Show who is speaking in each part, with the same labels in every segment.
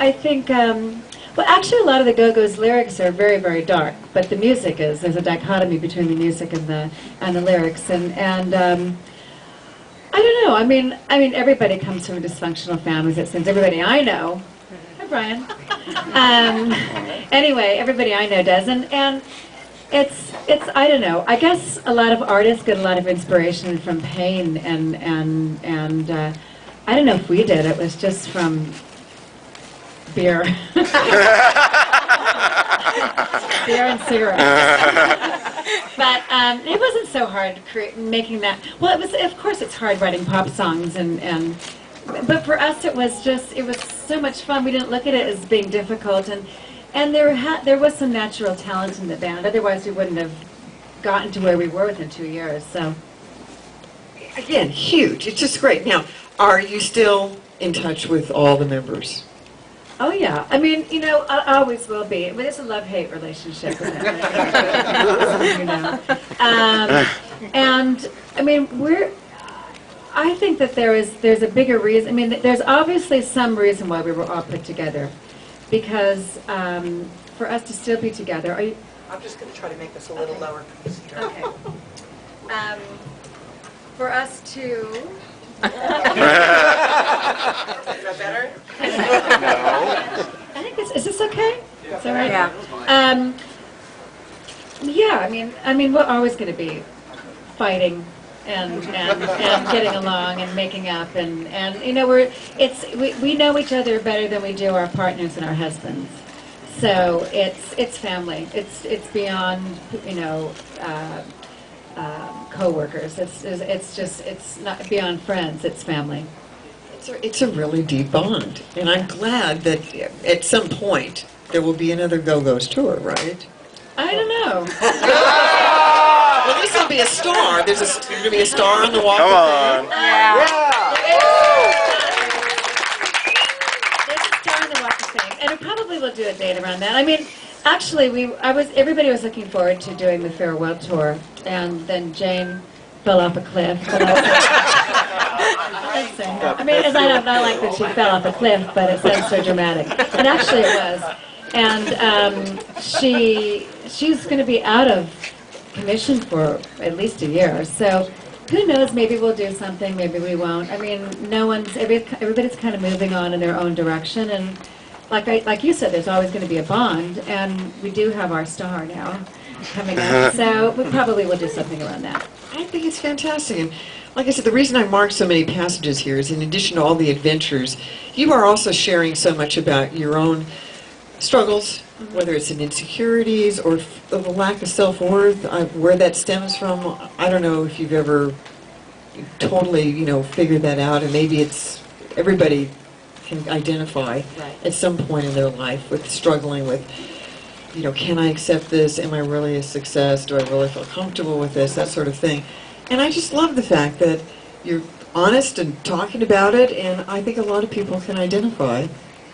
Speaker 1: I think, well, actually, a lot of the Go-Go's lyrics are very, very dark, but the music is. There's a dichotomy between the music and the lyrics, and I don't know. Everybody comes from dysfunctional families. It seems everybody I know. Hi, Brian. Anyway, everybody I know does, and it's I don't know. I guess a lot of artists get a lot of inspiration from pain, and I don't know if we did. It was just from beer. Beer and cigarettes. But it wasn't so hard making that. Well, it was. Of course, it's hard writing pop songs, but for us, it was so much fun. We didn't look at it as being difficult, and there was some natural talent in the band. Otherwise, we wouldn't have gotten to where we were within 2 years. So,
Speaker 2: again, huge. It's just great. Now, are you still in touch with all the members?
Speaker 1: oh yeah. I always will be. But it's a love-hate relationship with them. And I think that there's a bigger reason. There's obviously some reason why we were all put together, because for us to still be together.
Speaker 3: I'm just going to try to make this a little lower.
Speaker 1: Okay. For us to.
Speaker 3: Is that better?
Speaker 1: I think is this okay?
Speaker 3: Yeah.
Speaker 1: Is that right?
Speaker 3: Yeah.
Speaker 1: We're always going to be fighting and getting along and making up and we know each other better than we do our partners and our husbands. So it's family. It's beyond co-workers. It's not beyond friends. It's family.
Speaker 2: It's a really deep bond, and I'm glad that at some point there will be another Go-Go's tour, right?
Speaker 1: I don't know.
Speaker 2: Well, this will be a star. There's going to be a star on the Walk
Speaker 4: Come
Speaker 2: of
Speaker 4: on.
Speaker 2: Fame.
Speaker 1: There's a star on the Walk of Fame, and we probably will do a date around that. Actually, everybody was looking forward to doing the farewell tour, and then Jane fell off a cliff. I don't like that she fell off a cliff, but it sounds so dramatic. And actually, it was. And she's going to be out of commission for at least a year. So who knows? Maybe we'll do something. Maybe we won't. Everybody's kind of moving on in their own direction, and like you said, there's always going to be a bond, and we do have our star now coming up, so we probably will do something around that.
Speaker 2: I think it's fantastic. And like I said, the reason I marked so many passages here is in addition to all the adventures, you are also sharing so much about your own struggles, whether it's in insecurities or the lack of self-worth, where that stems from. I don't know if you've ever totally, figured that out, and maybe it's everybody can identify at some point in their life with struggling with, can I accept this? Am I really a success? Do I really feel comfortable with this? That sort of thing. And I just love the fact that you're honest and talking about it, and I think a lot of people can identify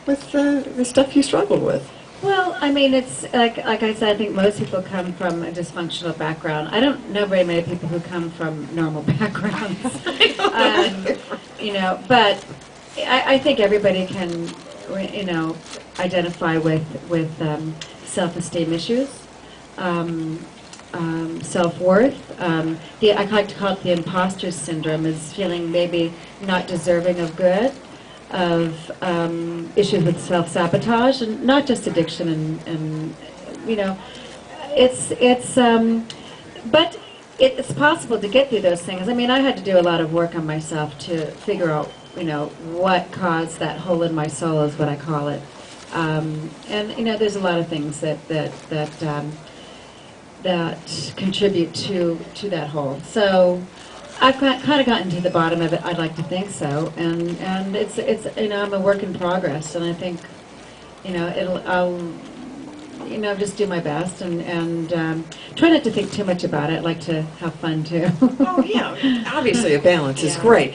Speaker 2: with the stuff you struggle with.
Speaker 1: Well, it's like I said, I think most people come from a dysfunctional background. I don't know very many people who come from normal backgrounds. But I think everybody can, identify with self-esteem issues, self-worth. I like to call it the imposter syndrome, is feeling maybe not deserving of good, of issues with self-sabotage, and not just addiction, and but it's possible to get through those things. I had to do a lot of work on myself to figure out, what caused that hole in my soul, is what I call it. And there's a lot of things that contribute to that hole. So I've kind of gotten to the bottom of it. I'd like to think so, and it's I'm a work in progress, and I think I'll just do my best and try not to think too much about it. I like to have fun too.
Speaker 2: Oh yeah, obviously a balance is great.